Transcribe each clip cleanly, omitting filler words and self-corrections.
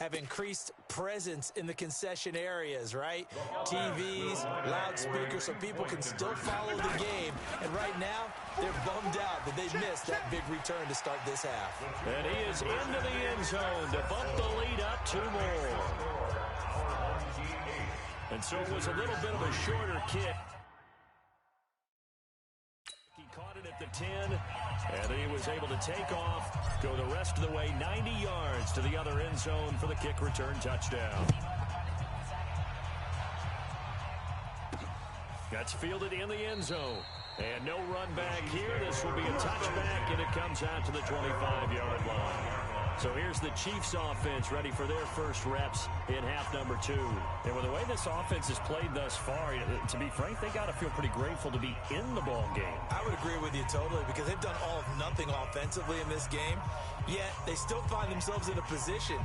have increased presence in the concession areas, right? TVs, loudspeakers, so people can still follow the game. And right now, they're bummed out that they missed that big return to start this half. And he is into the end zone to bump the lead up 2 more. And so it was a little bit of a shorter kick. He caught it at the 10, and he was able to take off, go the rest of the way 90 yards to the other end zone for the kick return touchdown. That's fielded in the end zone. And no run back here. This will be a touchback, and it comes out to the 25-yard line. So here's the Chiefs offense ready for their first reps in half number 2. And with the way this offense has played thus far, to be frank, they got to feel pretty grateful to be in the ball game. I would agree with you totally, because they've done all of nothing offensively in this game, yet they still find themselves in a position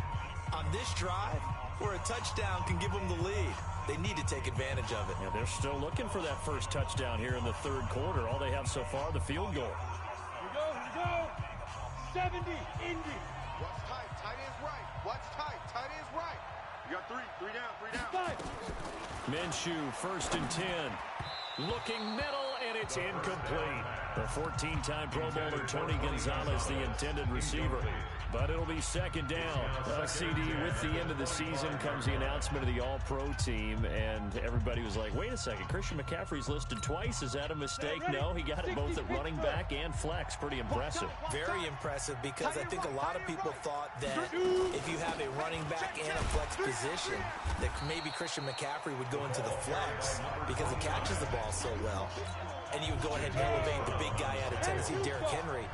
on this drive where a touchdown can give them the lead. They need to take advantage of it. Yeah, they're still looking for that first touchdown here in the third quarter. All they have so far, the field goal. Here we go. 70, Indy. Watch tight, tight end's right. Watch tight, tight end's right. You got three down. 5. Minshew, 1st and 10. Looking middle, and it's incomplete. The 14-time Pro Bowler Tony Gonzalez, the intended receiver. But it'll be 2nd down. CD, with the end of the season comes the announcement of the All-Pro team, and everybody was like, wait a second, Christian McCaffrey's listed twice. Is that a mistake? No, he got it both at running back and flex. Pretty impressive. Very impressive, because I think a lot of people thought that if you have a running back and a flex position, that maybe Christian McCaffrey would go into the flex because he catches the ball so well. And you would go ahead and elevate the big guy out of Tennessee, Derrick Henry,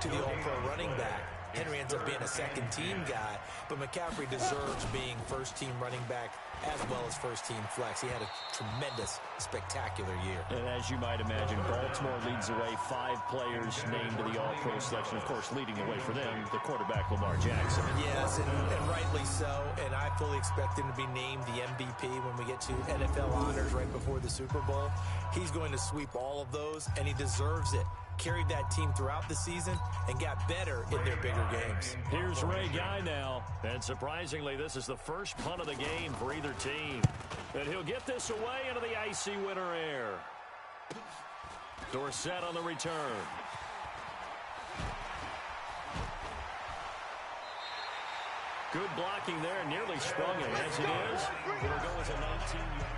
to the All-Pro running back. Henry ends up being a second-team guy, but McCaffrey deserves being first-team running back as well as first-team flex. He had a tremendous, spectacular year. And as you might imagine, Baltimore leads the way. 5 players named to the All-Pro selection. Of course, leading the way for them, the quarterback Lamar Jackson. Yes, and rightly so. And I fully expect him to be named the MVP when we get to NFL honors right before the Super Bowl. He's going to sweep all of those, and he deserves it. Carried that team throughout the season and got better in their bigger games. Here's Ray Guy now. And surprisingly, this is the first punt of the game for either team. And he'll get this away into the icy winter air. Dorsett on the return. Good blocking there, nearly sprung it. As it is, it'll go as a 19-yard.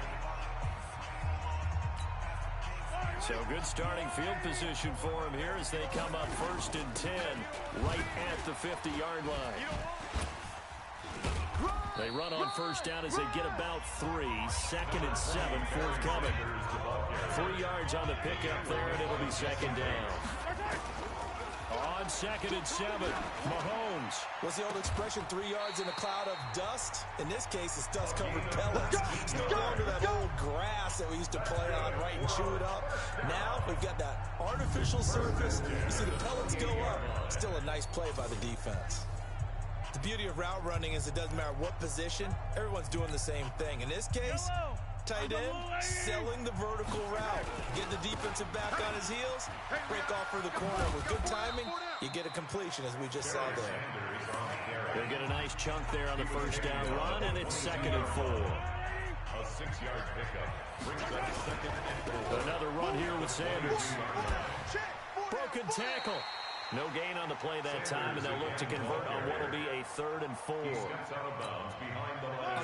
So good starting field position for him here as they come up 1st and 10, right at the 50-yard line. They run on 1st down as they get about 3. 2nd and 7, forthcoming. 3 yards on the pickup there, and it'll be 2nd down. On 2nd and 7, Mahomes. What's the old expression, 3 yards in a cloud of dust? In this case, it's dust-covered pellets. It's no longer that old grass that we used to play on, right, and chew it up. Now we've got that artificial surface. You see the pellets go up. Still a nice play by the defense. The beauty of route running is it doesn't matter what position, everyone's doing the same thing. In this case, tight end selling the vertical route. Get the defensive back on his heels, break off for the corner. With good timing, you get a completion, as we just saw there. They'll get a nice chunk there on the 1st down run, and it's 2nd and 4. A 6-yard pickup. Another run here with Sanders. Broken tackle. No gain on the play that time, and they'll look to convert on what will be a 3rd and 4. On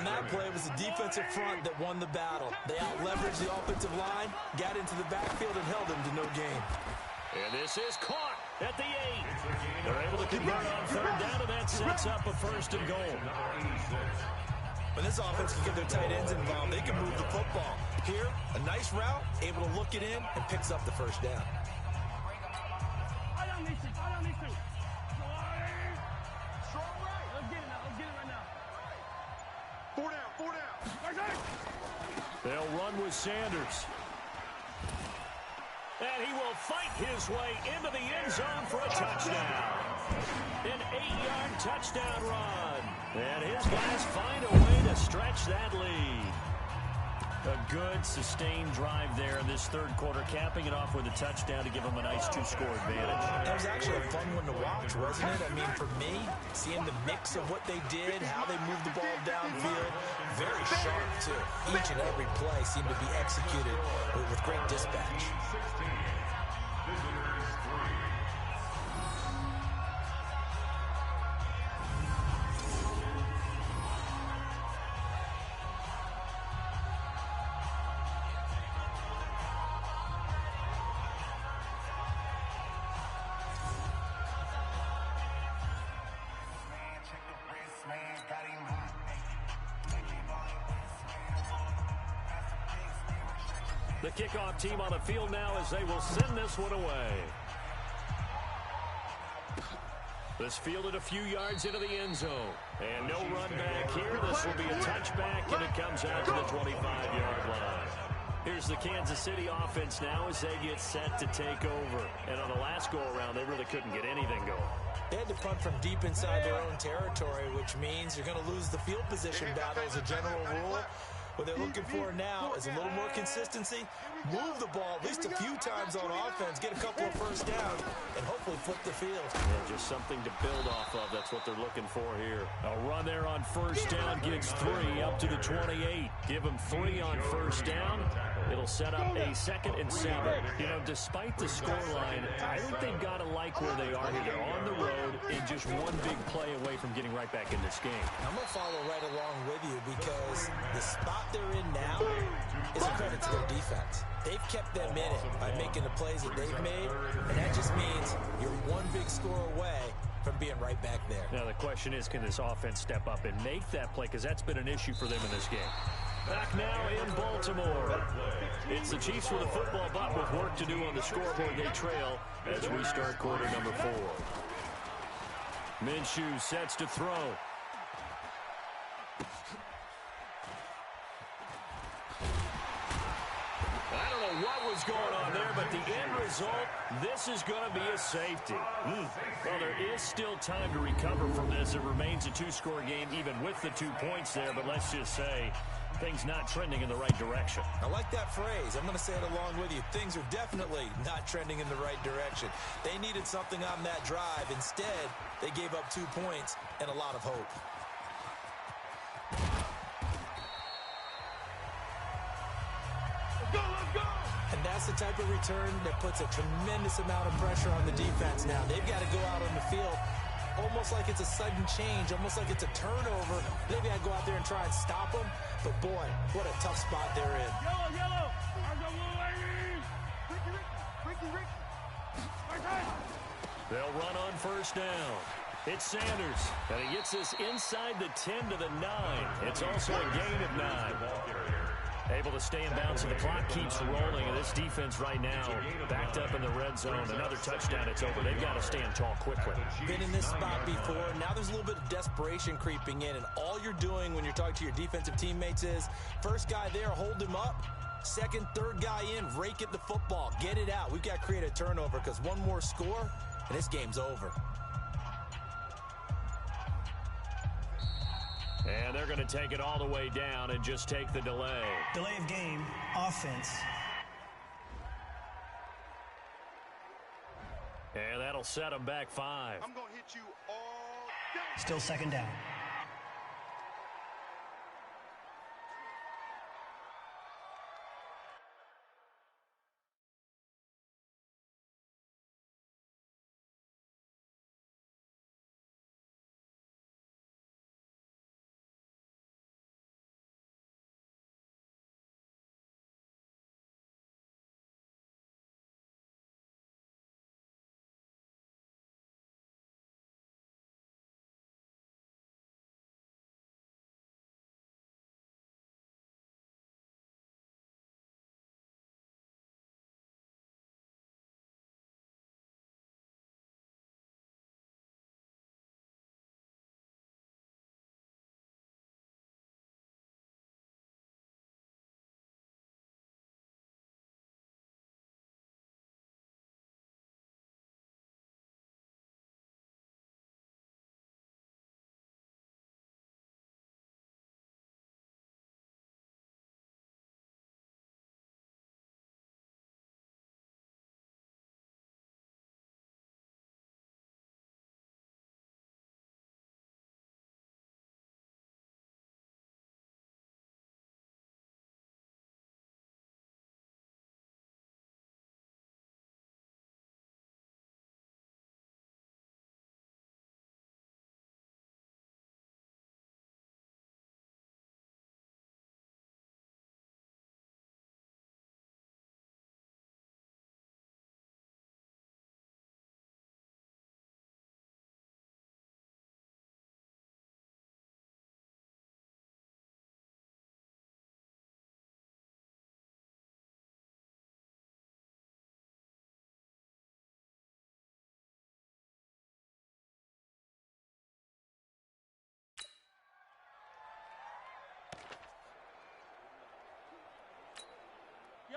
that play, it was the defensive front that won the battle. They out-leveraged the offensive line, got into the backfield, and held them to no gain. And this is caught at the 8. They're able to convert on 3rd down, and that sets up a 1st and goal. When this offense can get their tight ends involved, they can move the football. Here, a nice route, able to look it in, and picks up the 1st down. They'll run with Sanders. And he will fight his way into the end zone for a touchdown. An 8-yard touchdown run. And his guys find a way to stretch that lead. A good, sustained drive there in this 3rd quarter, capping it off with a touchdown to give them a nice 2-score advantage. That was actually a fun one to watch, wasn't it? I mean, for me, seeing the mix of what they did, how they moved the each and every play seemed to be executed with great dispatch. 16. Visitors 3. The kickoff team on the field now as they will send this one away. This fielded a few yards into the end zone. And no run back here. This will be a touchback, and it comes out to the 25-yard line. Here's the Kansas City offense now as they get set to take over. And on the last go-around, they really couldn't get anything going. They had to punt from deep inside their own territory, which means you're going to lose the field position battle as a general rule. What they're looking for now is a little more consistency, move the ball at least a few times on offense, get a couple of first downs, and hopefully flip the field. Yeah, just something to build off of. That's what they're looking for here. A run there on first down gets 3 up to the 28. Give them 3 on first down. It'll set up a 2nd and 7. You know, despite the scoreline, I think they've got to like where they are here. They're on the road and just one big play away from getting right back in this game. I'm going to follow right along with you because the spot they're in now is a credit to their defense. They've kept them in it by making the plays that they've made, and that just means you're one big score away from being right back there. Now the question is, can this offense step up and make that play? Because that's been an issue for them in this game. Back now in Baltimore. It's the Chiefs with a football, but with work to do on the scoreboard. They trail as we start quarter number 4. Minshew sets to throw. I don't know what was going on there, but the end result, this is going to be a safety. Well, there is still time to recover from this. It remains a 2-score game even with the 2 points there, but let's just say things not trending in the right direction. I like that phrase. I'm going to say it along with you. Things are definitely not trending in the right direction. They needed something on that drive. Instead, they gave up 2 points and a lot of hope. Let's go! And that's the type of return that puts a tremendous amount of pressure on the defense now. They've got to go out on the field almost like it's a sudden change, almost like it's a turnover. Maybe I go out there and try and stop them. But, boy, what a tough spot they're in. Yellow, yellow! There's a little lady! Ricky! They'll run on first down. It's Sanders, and he gets this inside the 10 to the 9. It's also a gain of 9. Able to stay in bounds, and the clock keeps rolling. And this defense right now backed up in the red zone. Another touchdown, it's over. They've got to stand tall quickly. Been in this spot before. Now there's a little bit of desperation creeping in, and all you're doing when you're talking to your defensive teammates is first guy there, hold him up. Second, third guy in, rake at the football. Get it out. We've got to create a turnover because one more score, and this game's over. And they're going to take it all the way down and just take the delay. Delay of game, offense. And that'll set them back 5. I'm going to hit you all day. Still 2nd down.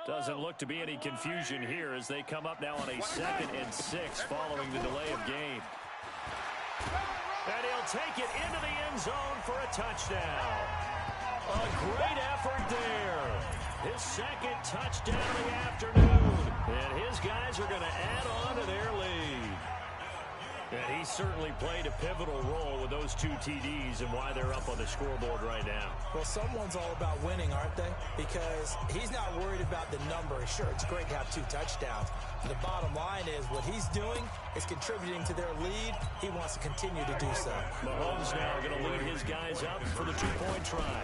Doesn't look to be any confusion here as they come up now on a 2nd and 6 following the delay of game. And he'll take it into the end zone for a touchdown. A great effort there. His 2nd touchdown of the afternoon. And his guys are going to add on to their lead. And he certainly played a pivotal role with those 2 TDs and why they're up on the scoreboard right now. Well, someone's all about winning, aren't they? Because he's not worried about the number. Sure, it's great to have 2 touchdowns. The bottom line is what he's doing is contributing to their lead. He wants to continue to do so. Mahomes now going to lead his guys up for the 2-point try.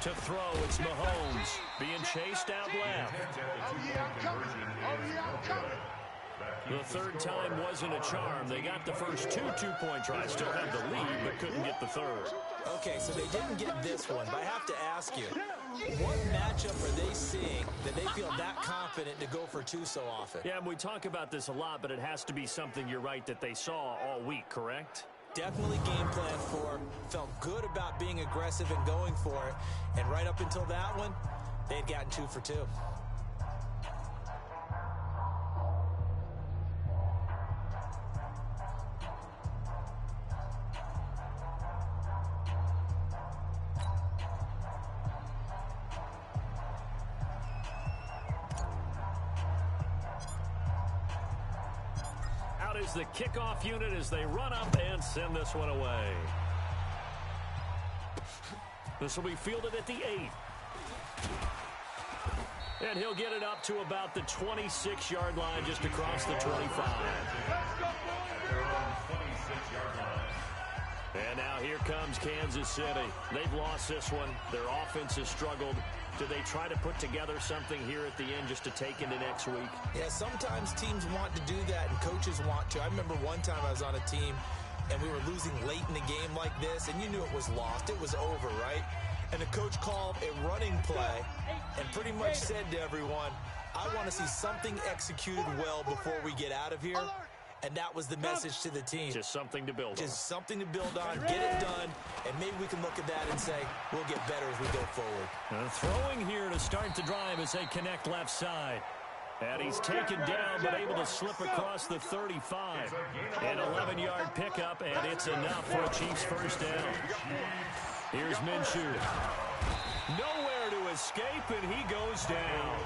To throw, it's Mahomes being chased out left. Oh, yeah, I'm coming. Oh, yeah, I'm coming. The 3rd time wasn't a charm. They got the first 2 2-point tries. Still had the lead, but couldn't get the 3rd. Okay, so they didn't get this one, but I have to ask you, what matchup are they seeing that they feel that confident to go for 2 so often? Yeah, and we talk about this a lot, but it has to be something, you're right, that they saw all week, correct? Definitely game plan for, felt good about being aggressive and going for it, and right up until that one, they had gotten 2 for 2. Is the kickoff unit as they run up and send this one away. This will be fielded at the 8. And he'll get it up to about the 26-yard line just across the 25. And now here comes Kansas City. They've lost this one. Their offense has struggled. Do they try to put together something here at the end just to take into next week? Yeah, sometimes teams want to do that and coaches want to. I remember one time I was on a team and we were losing late in the game like this, and you knew it was lost. It was over, right? And the coach called a running play and pretty much said to everyone, I want to see something executed well before we get out of here. And that was the message to the team. Just something to build on. Just something to build on, get it done, and maybe we can look at that and say, we'll get better as we go forward. Throwing here to start the drive as they connect left side. And he's taken down, but able to slip across the 35. An 11-yard pickup, and it's enough for a Chiefs first down. Here's Minshew. Nowhere to escape, and he goes down.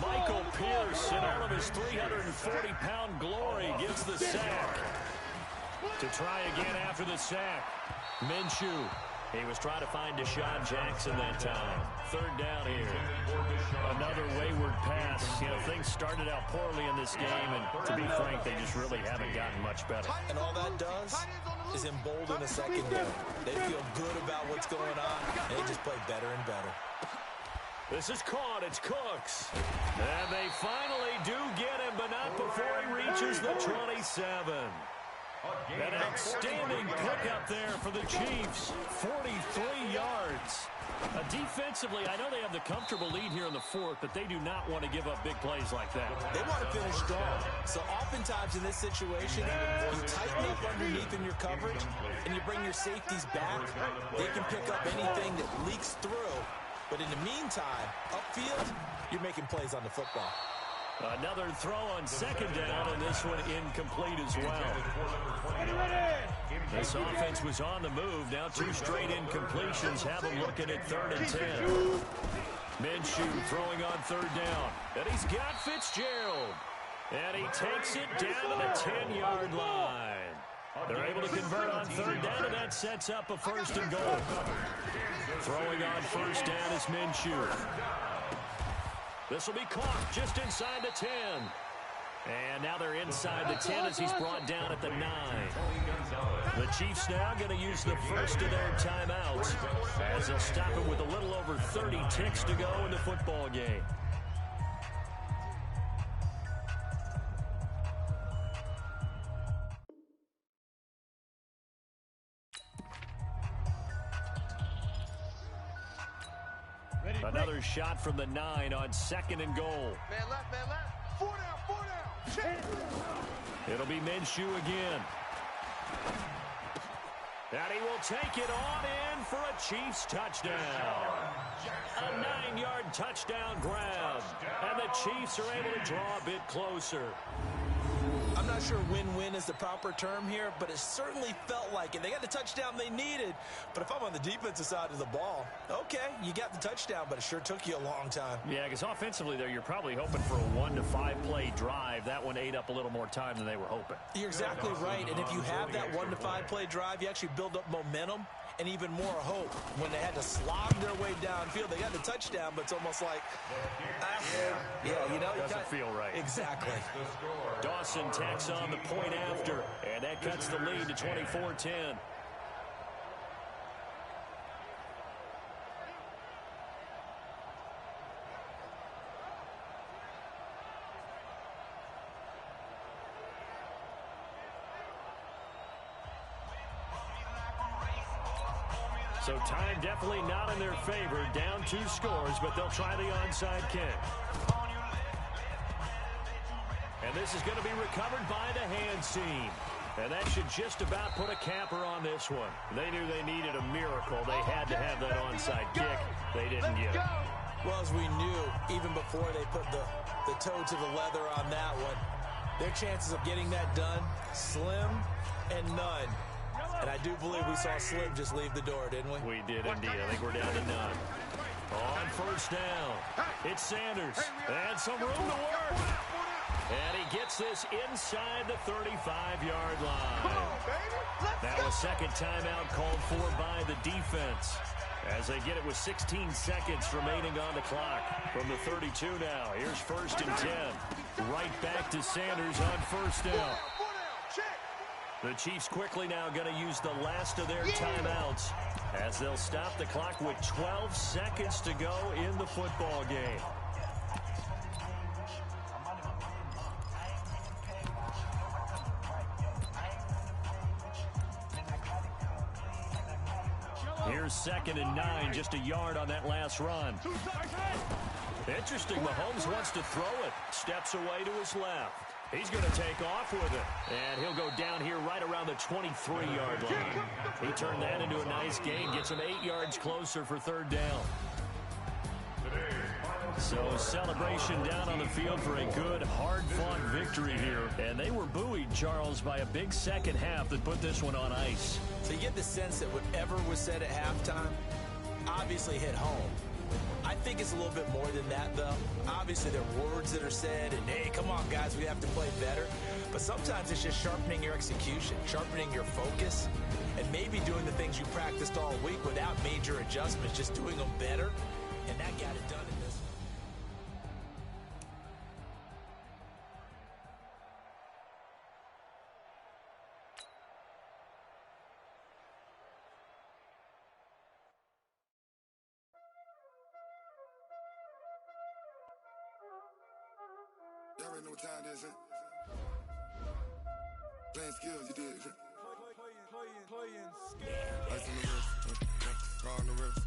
Michael Pierce, in all of his 340-pound glory, gets the sack. To try again after the sack, Minshew. He was trying to find Deshaun Jackson that time. 3rd down here. Another wayward pass. You know, things started out poorly in this game, and to be frank, they just really haven't gotten much better. And all that does is embolden a secondary. They feel good about what's going on, and they just play better and better. This is caught. It's Cooks. And they finally do get him, but not before he reaches the 27. An outstanding pickup there for the Chiefs. 43 yards. Defensively, I know they have the comfortable lead here in the 4th, but they do not want to give up big plays like that. They want to finish strong. So oftentimes in this situation, you tighten up underneath in your coverage, and you bring your safeties back. They can pick up anything that leaks through. But in the meantime, upfield, you're making plays on the football. Another throw on 2nd down, and this one incomplete as well. This offense was on the move. Now 2 straight incompletions have them looking at 3rd and 10. Minshew throwing on 3rd down. And he's got Fitzgerald. And he takes it down to the 10-yard line. They're able to convert on 3rd down, and that sets up a 1st and goal. Throwing on 1st down is Minshew. This will be caught just inside the 10. And now they're inside the 10 as he's brought down at the 9. The Chiefs now going to use the first of their timeouts as they'll stop it with a little over 30 ticks to go in the football game. Another shot from the 9 on 2nd and goal. Man left, man left. 4 down, 4 down. It'll be Minshew again. And he will take it on in for a Chiefs touchdown. A 9-yard touchdown grab. And the Chiefs are able to draw a bit closer. I'm not sure win-win is the proper term here, but it certainly felt like it. They got the touchdown they needed, but if I'm on the defensive side of the ball, okay, you got the touchdown, but it sure took you a long time. Yeah, because offensively there, you're probably hoping for a 1 to 5 play drive. That one ate up a little more time than they were hoping. You're exactly right, and if you have that 1 to 5 play drive, you actually build up momentum and even more hope. When they had to slog their way downfield, they got the touchdown, but it's almost like, yeah, you know. Doesn't feel right. Exactly. Dawson tacks on the point after, and that cuts the lead to 24-10. So time definitely not in their favor. Down 2 scores, but they'll try the onside kick. And this is going to be recovered by the hands team. And that should just about put a capper on this one. They knew they needed a miracle. They had to have that onside kick. They didn't get it. Well, as we knew, even before they put the toe to the leather on that one, their chances of getting that done, slim and none. And I do believe we saw Slim just leave the door, didn't we? We did indeed. I think we're down to none. On first down, it's Sanders. And some room to work. And he gets this inside the 35-yard line. Now a second timeout called for by the defense, as they get it with 16 seconds remaining on the clock from the 32 now. Here's 1st and 10. Right back to Sanders on first down. The Chiefs quickly now going to use the last of their timeouts, as they'll stop the clock with 12 seconds to go in the football game. Here's 2nd and 9, just a yard on that last run. Interesting, Mahomes wants to throw it. Steps away to his left. He's going to take off with it. And he'll go down here right around the 23-yard line. He turned that into a nice gain. Gets him 8 yards closer for 3rd down. So celebration down on the field for a good, hard-fought victory here. And they were buoyed, Charles, by a big second half that put this one on ice. So you get the sense that whatever was said at halftime obviously hit home. I think it's a little bit more than that, though. Obviously, there are words that are said, and, hey, come on, guys, we have to play better. But sometimes it's just sharpening your execution, sharpening your focus, and maybe doing the things you practiced all week without major adjustments, just doing them better, and that got it done in this one. Y'all already know what time it is, huh? Playing skills, you did, huh? Playing skills. Ice on the wrist, car on the wrist,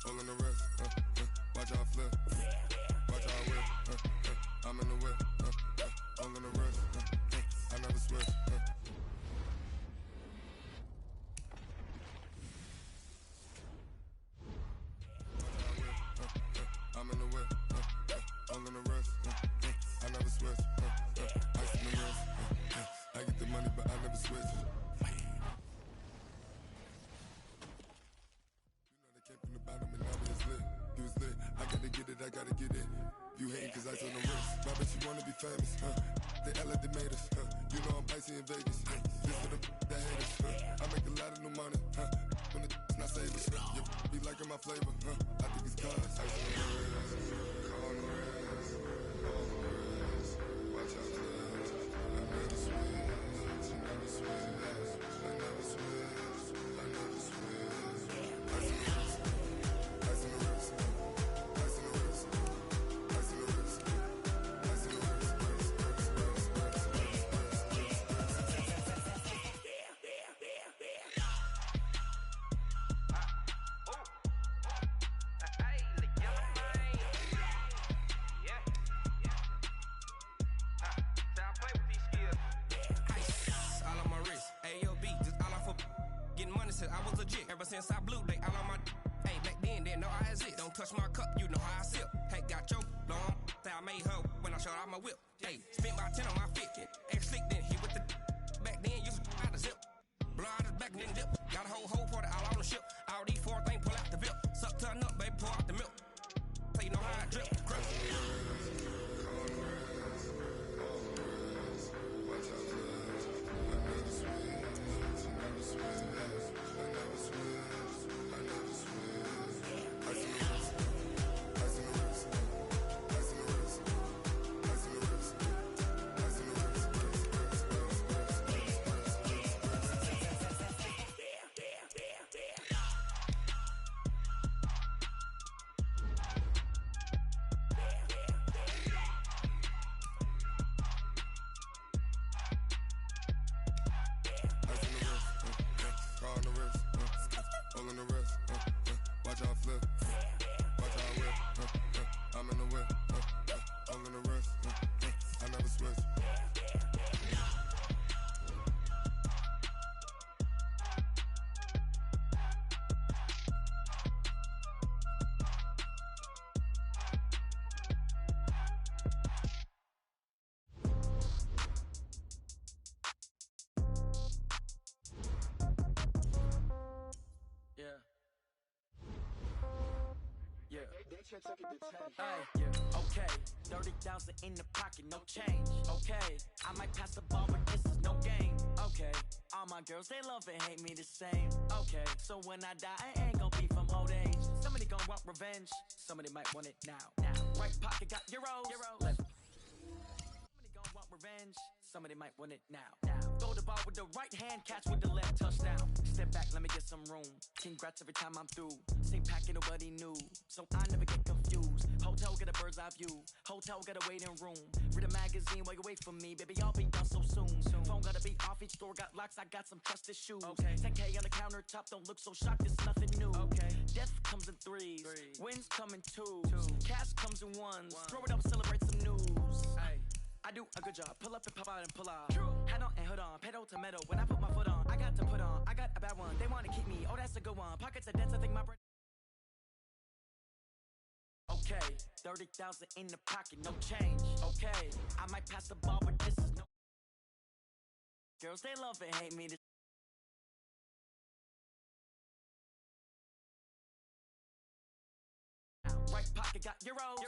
hole in the wrist, watch out flip, watch out whip, I'm in the whip, hole in the wrist, I never switch, I'm in the whip, hole in the wrist, I never switch, ice in the wrist, I get the money but I never switch. I gotta get it. You hating cause I on the wrist. I bet you wanna be famous, They LA they made us, You know I'm icy in Vegas, This for the that haters, I make a lot of new money, When the not savers, You be liking my flavor, I think it's cause ice on the wrist, car on the wrist, all on the wrist, watch out for this. I never switch, I never switch, I never switch, I never switch. Ice on the wrist, ice on the wrist. Ever since I blew, they all on my hey, back then, didn't know I exist. Don't touch my cup, you know how I sip. Hey, got your long, say I made her when I showed out my whip. Hey, spent my 10 on my 50. Ex-slick, then he with the back then, used to out the zip. Blow out his back and then dip. Got a whole party all on the ship. All these four things, pull out the VIP. Suck, turn up, baby, pour out the milk. So you know how I drip. Grip. Watch out flip, watch out whip, I'm in the whip, all in the wrist, I never switch. Okay, 30,000 in the pocket, no change. Okay, I might pass the ball, but this is no game. Okay, all my girls, they love and hate me the same. Okay, so when I die, I ain't gon' be from old age. Somebody gon' want revenge, somebody might want it now. Right pocket got euros. Left. Somebody gon' want revenge, somebody might want it now. Throw the ball with the right hand, catch with the left, touchdown. Step back, let me get some room. Congrats every time I'm through. Same packet, nobody knew, so I never get confused. Hotel get a bird's eye view. Hotel got a waiting room. Read a magazine while you wait for me, baby. I'll be done so soon. Phone gotta be off, each store got locks. I got some trusted shoes. 10K on the countertop, don't look so shocked. It's nothing new. Death comes in threes. Wins come in twos. Cash comes in ones. Throw it up, celebrate some news. I do a good job. Pull up and pop out and pull out. Head on and hood on. Pedal to metal. When I put my foot on, I got to put on. I got a bad one. They want to keep me. Oh, that's a good one. Pockets are dense. I think my bread. Okay, 30,000 in the pocket, no change. Okay, I might pass the ball, but this is no. Girls, they love and hate me. Right pocket got euros.